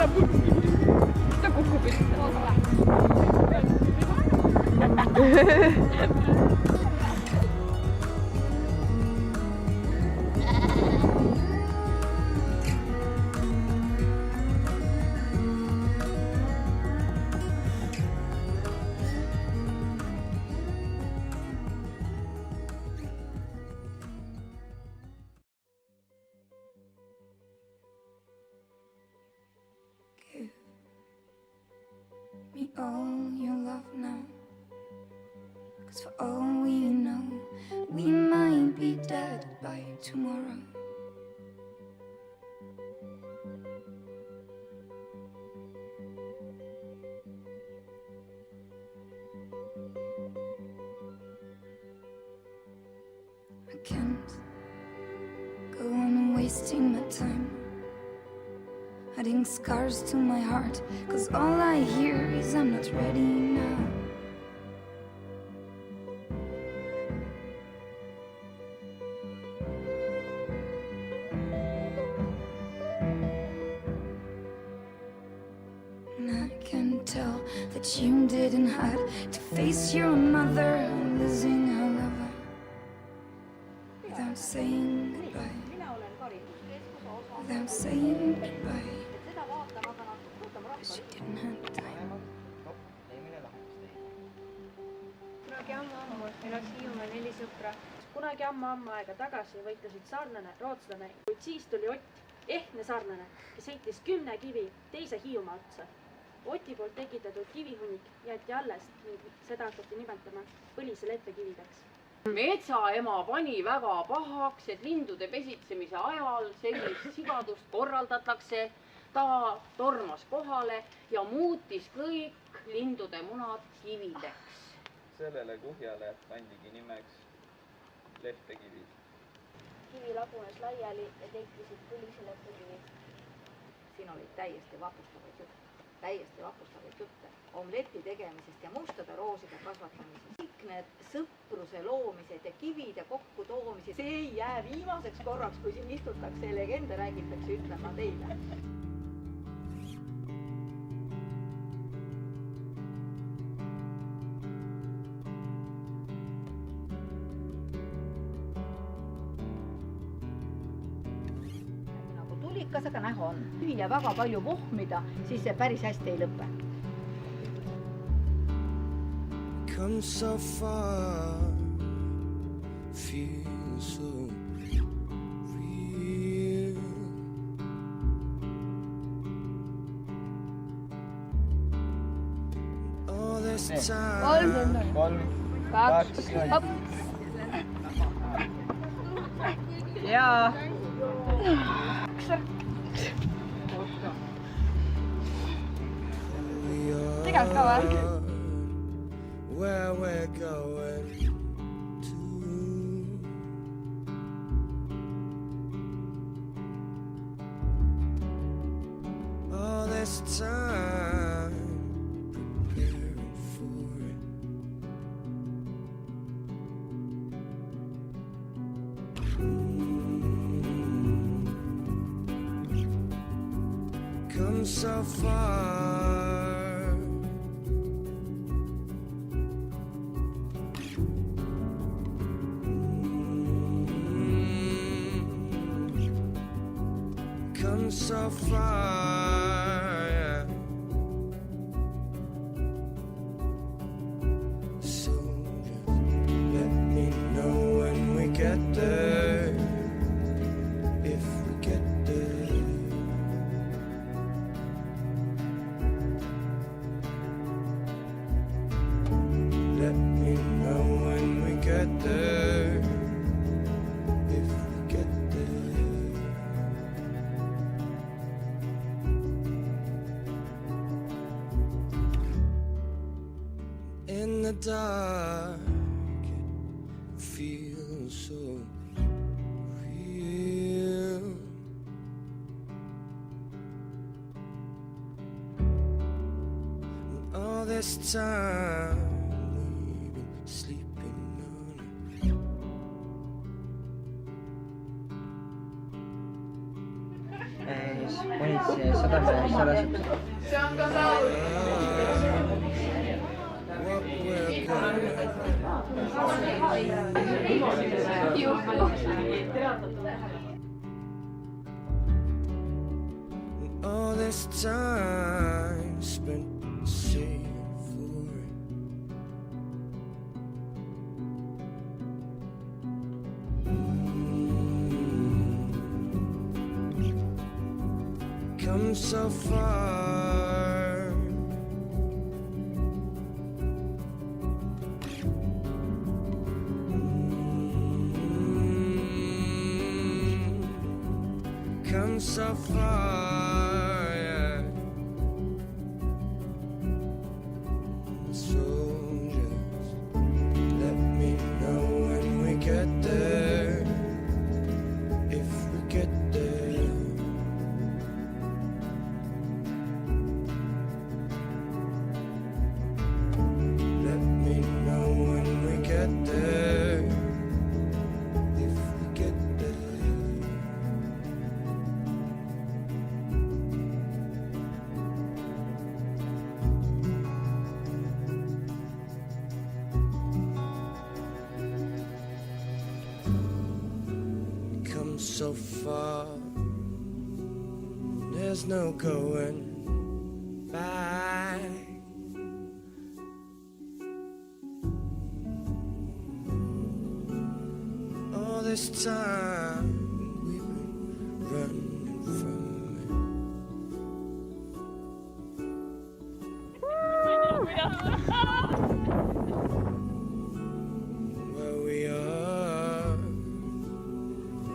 Ta kukub me all your love now, 'cause for all we know, we might be dead by tomorrow. I can't go on wasting my time, adding scars to my heart, 'cause all I hear is I'm not ready now. And I can tell that you didn't have to face your mother losing her lover without saying goodbye. Without saying goodbye. Because she didn't have time. Kunagi ammu elas Hiiumaal 4 sõpra. Kunagi ammu aega tagasi võitlesid sarnane rootslane, kuid siis tuli Ott, ehtne sarnane, kes heitis 10 kivi teise Hiiumaa otsa. Oti poolt tekitatud kivihunnik jäeti alles ning seda hakati nimetama põlise leppekivideks. Metsaema pani väga pahaks, et lindude pesitsemise ajal sellist sigadust korraldatakse. Ta tormas kohale ja muutis kõik lindude munad kivideks. Sellele kuhjale pandigi nimeks leppekivid. Kivi lagunes laiali ja tekkisid põlise leppekivid. Siin olid täiesti vapustavaid jutte omleti tegemisest ja mustade rooside kasvatamisest. Kõik need sõpruse loomised ja kivide kokku toomised, see ei jää viimaseks korraks, kui siin istutakse ja legende räägitakse, ütlen ma teile. Tulikas, aga näha on. Ja väga palju vohmida, siis see päris hästi ei lõpe. Come so far, feel so real. All this time. 3, 2, 1. Jaa. Tegelikult ka või? Where we're going to. All this time preparing for it. Come so far. Come so far, yeah. So just let me know when we get there, if we get there. Let me know when we get there, if we get there. In the dark, it feels so real. And all this time we've been sleeping on it. Siis panid see 100 meest sarnased. What we're gonna all this time spent saving for it. Come so far. Come so far, yeah. So just let me know when we get there, if we get there. Let me know when we get there, if we get there. Come so far, there's no going back. All this time we've been running from it. Where we are,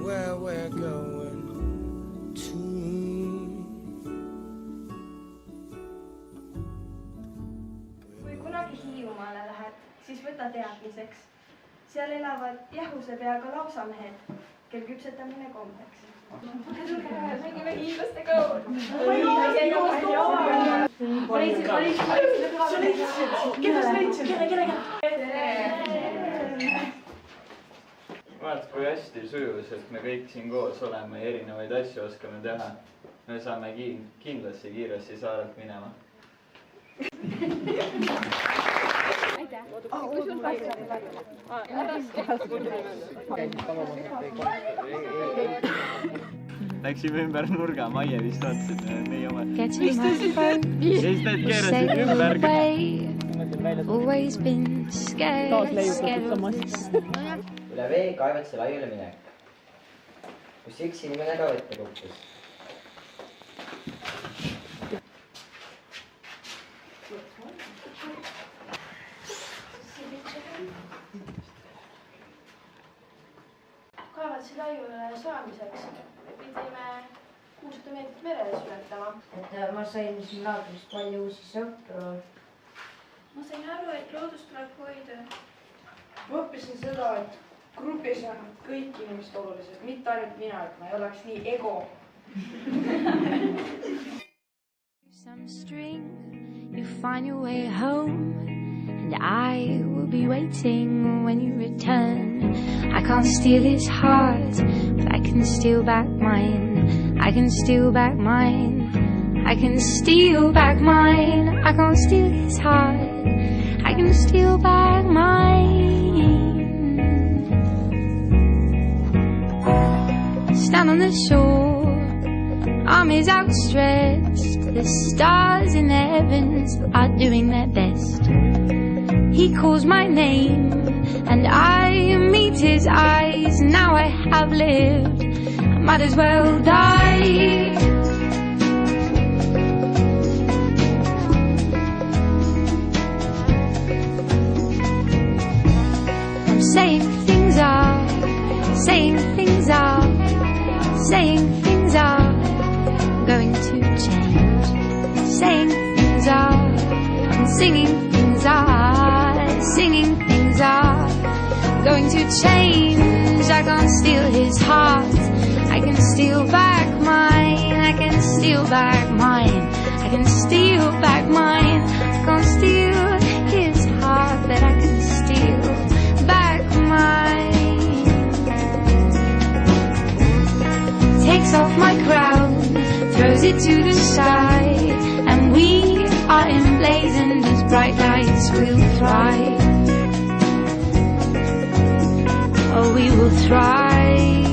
where we're going to. kui kunagi Hiiumaale lähed, siis võta teadmiseks. Seal elavad jahuse peaga lausamehed, kel küpsetamine kombeks. Mängime hiidlastega. Keda sa leidsid? Kelle? vaata, kui hästi sujus, et me kõik siin koos oleme ja erinevaid asju oskame teha. Me saame kindlasti kiiresti saarelt minema. Läksime ümber nurga, Maie vist otsid, meie oma. Keerasid ümber. Always been scared. Üle vee kaevatse laiule minek, kus üks inimene ka vette kukkus. Kaevatsi laiule saamiseks pidime 600 meetrit merele ületama. Ma sain siin laagris palju uusi sõpru. Ma sain aru, et loodust tuleb hoida. Ma õppisin seda, et grupis on kõik inimesed olulised, mitte ainult mina, et ma ei oleks nii ego. Some string, you find your way home, and I will be waiting when you return. I can't steal his heart, but I can steal back mine. I can steal back mine. I can steal back mine. I can't steal his heart. I can steal back mine. Stand on the shore, arms outstretched. The stars in the heavens are doing their best. He calls my name and I meet his eyes. Now I have lived, I might as well die. I'm saying things are, saying things are, saying things are going to change. Saying things are, and singing things are, singing things are going to change. I can't steal his heart, I can steal back mine. I can steal back mine, I can steal back mine. I can't steal his heart, but I can steal back mine. Takes off my crown, throws it to the side, and we are emblazoned as bright lights. We'll thrive. Oh, we will thrive.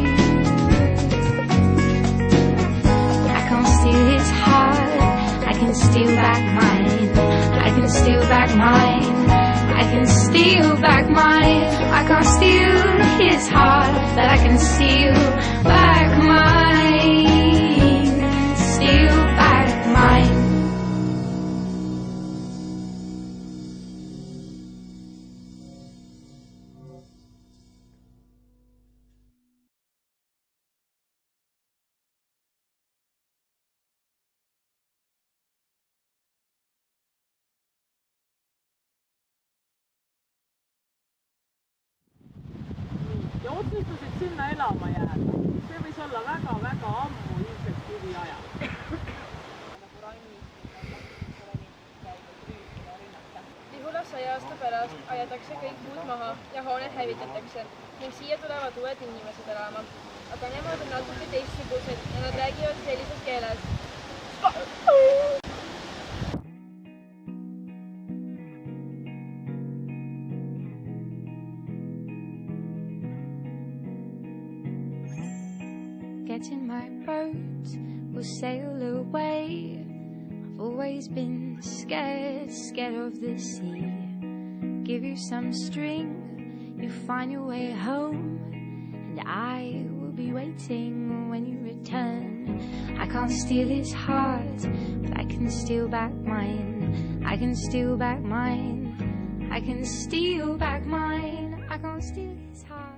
I can't steal his heart, I can steal back mine. I can steal back mine. I can steal back mine. I can't steal his heart, but I can steal back mine. Steal back mine. ja otsustasid sinna elama jääda. See võis olla väga-väga ammu, ilmselt kiviajal. Lihula 100 aasta pärast ajatakse kõik puud maha ja hooned hävitatakse ning siia tulevad uued inimesed elama. Aga nemad on natuke teistsugused ja nad räägivad sellises keeles. Get in my boat, we'll sail away. I've always been scared, scared of the sea. Give you some string, you find your way home, and I will be waiting when you return. I can't steal his heart, but I can steal back mine. I can steal back mine. I can steal back mine. I can't steal his heart.